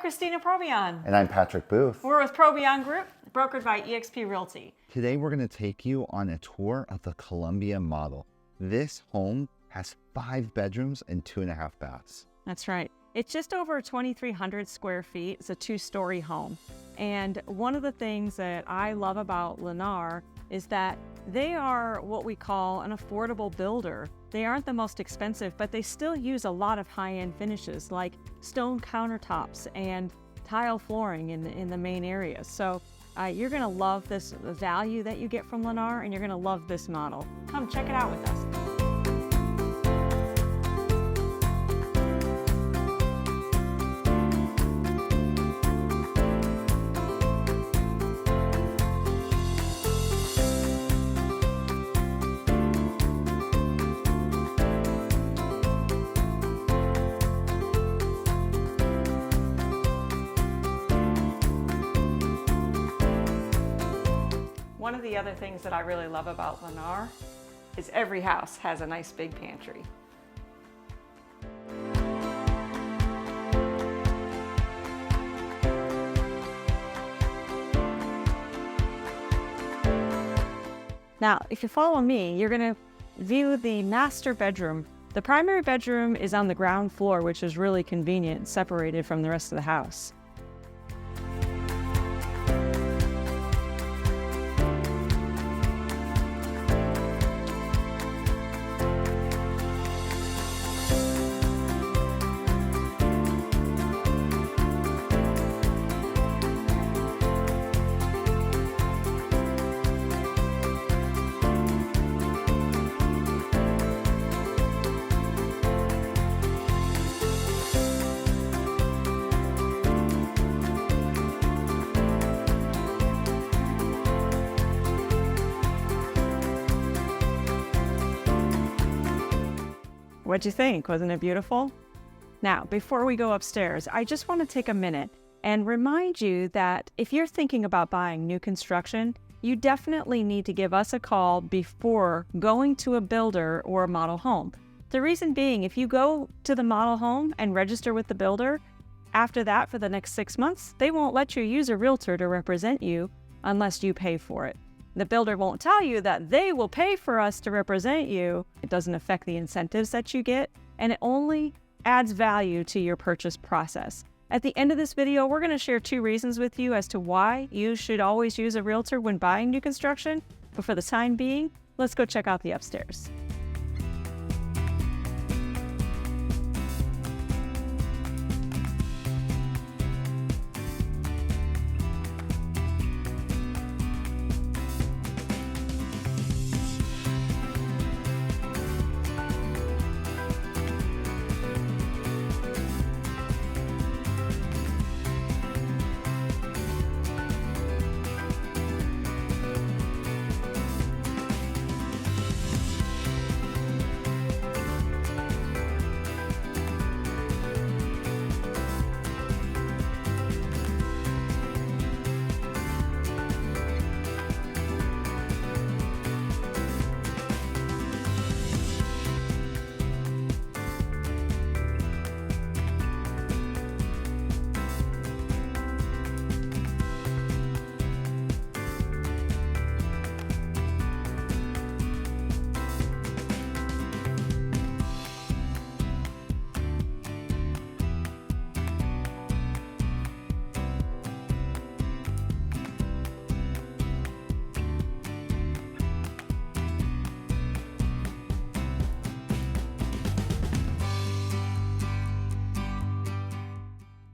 Christina Probeyahn. And I'm Patrick Booth. We're with Probeyahn Group, brokered by eXp Realty. Today we're going to take you on a tour of the Columbia model. This home has 5 bedrooms and 2.5 baths. That's right. It's just over 2,300 square feet. It's a 2-story home. And one of the things that I love about Lennar is that they are what we call an affordable builder. They aren't the most expensive, but they still use a lot of high-end finishes like stone countertops and tile flooring in the main areas. So you're going to love this value that you get from Lennar, and you're going to love this model. Come check it out with us. One of the other things that I really love about Lennar is every house has a nice big pantry. Now, if you follow me, you're going to view the master bedroom. The primary bedroom is on the ground floor, which is really convenient, separated from the rest of the house. What'd you think? Wasn't it beautiful? Now, before we go upstairs, I just want to take a minute and remind you that if you're thinking about buying new construction, you definitely need to give us a call before going to a builder or a model home. The reason being, if you go to the model home and register with the builder, after that for the next 6 months, they won't let you use a realtor to represent you unless you pay for it. The builder won't tell you that they will pay for us to represent you. It doesn't affect the incentives that you get, and it only adds value to your purchase process. At the end of this video, we're going to share 2 reasons with you as to why you should always use a realtor when buying new construction. But for the time being, let's go check out the upstairs.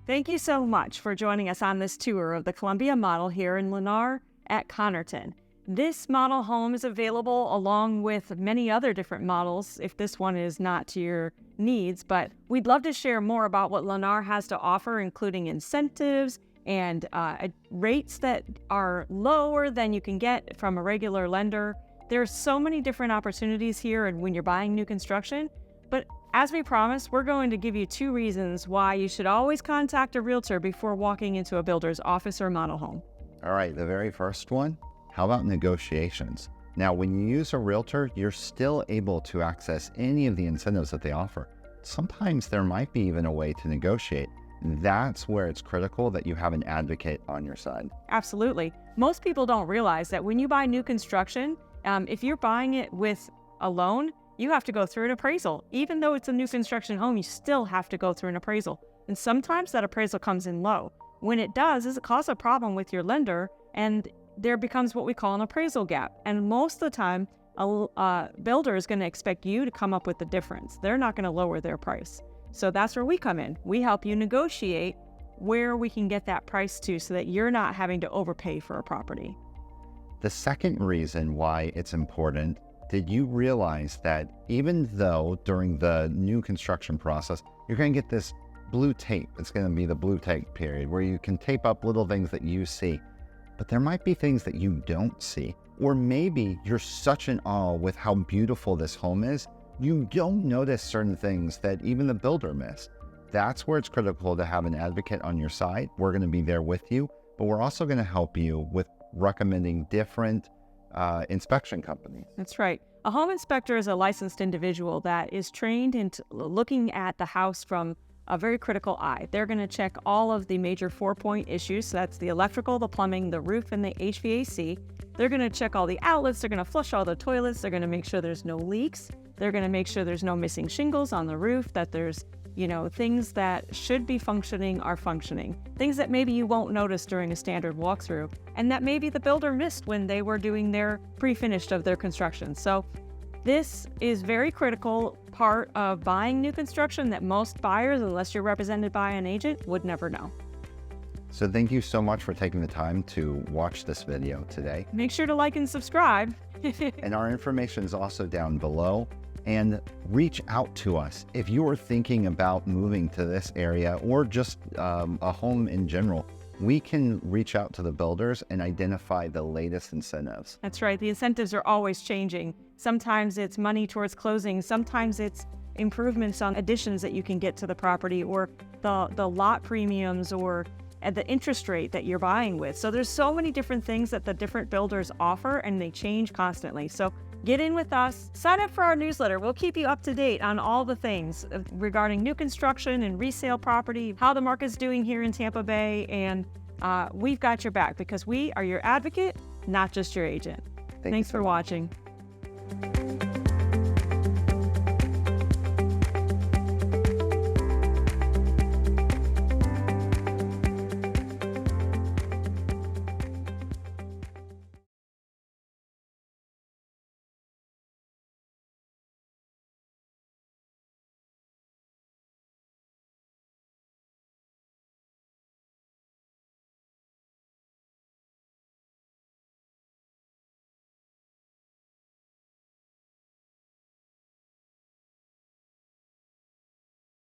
Thank you so much for joining us on this tour of the Columbia model here in Lennar at Connerton. This model home is available along with many other different models if this one is not to your needs, but we'd love to share more about what Lennar has to offer, including incentives and rates that are lower than you can get from a regular lender. There's so many different opportunities here and when you're buying new construction, but as we promised, we're going to give you 2 reasons why you should always contact a realtor before walking into a builder's office or model home. All right, the very first one, how about negotiations? Now, when you use a realtor, you're still able to access any of the incentives that they offer. Sometimes there might be even a way to negotiate. that's where it's critical that you have an advocate on your side. Absolutely. Most people don't realize that when you buy new construction, if you're buying it with a loan, you have to go through an appraisal. Even though it's a new construction home, you still have to go through an appraisal. And sometimes that appraisal comes in low. When it does, it causes a problem with your lender, and there becomes what we call an appraisal gap. And most of the time, a builder is going to expect you to come up with the difference. They're not going to lower their price. So that's where we come in. We help you negotiate where we can get that price to so that you're not having to overpay for a property. The second reason why it's important, did you realize that even though during the new construction process, you're going to get this blue tape, it's going to be the blue tape period where you can tape up little things that you see, but there might be things that you don't see. Or maybe you're such in awe with how beautiful this home is, you don't notice certain things that even the builder missed. That's where it's critical to have an advocate on your side. We're going to be there with you, but we're also going to help you with recommending different inspection companies. That's right. A home inspector is a licensed individual that is trained in looking at the house from a very critical eye. They're going to check all of the major 4-point issues. So that's the electrical, the plumbing, the roof, and the HVAC. They're going to check all the outlets. They're going to flush all the toilets. They're going to make sure there's no leaks. They're going to make sure there's no missing shingles on the roof, that there's, things that should be functioning are functioning. Things that maybe you won't notice during a standard walkthrough, and that maybe the builder missed when they were doing their pre-finished of their construction. So this is very critical part of buying new construction that most buyers, unless you're represented by an agent, would never know. So thank you so much for taking the time to watch this video today. Make sure to like and subscribe. And our information is also down below. And reach out to us if you're thinking about moving to this area or just a home in general. We can reach out to the builders and identify the latest incentives. That's right. The incentives are always changing. Sometimes it's money towards closing. Sometimes it's improvements on additions that you can get to the property, or the lot premiums, or at the interest rate that you're buying with. So there's so many different things that the different builders offer, and they change constantly. So get in with us, sign up for our newsletter. We'll keep you up to date on all the things regarding new construction and resale property, how the market's doing here in Tampa Bay, and we've got your back because we are your advocate, not just your agent. Thanks for watching.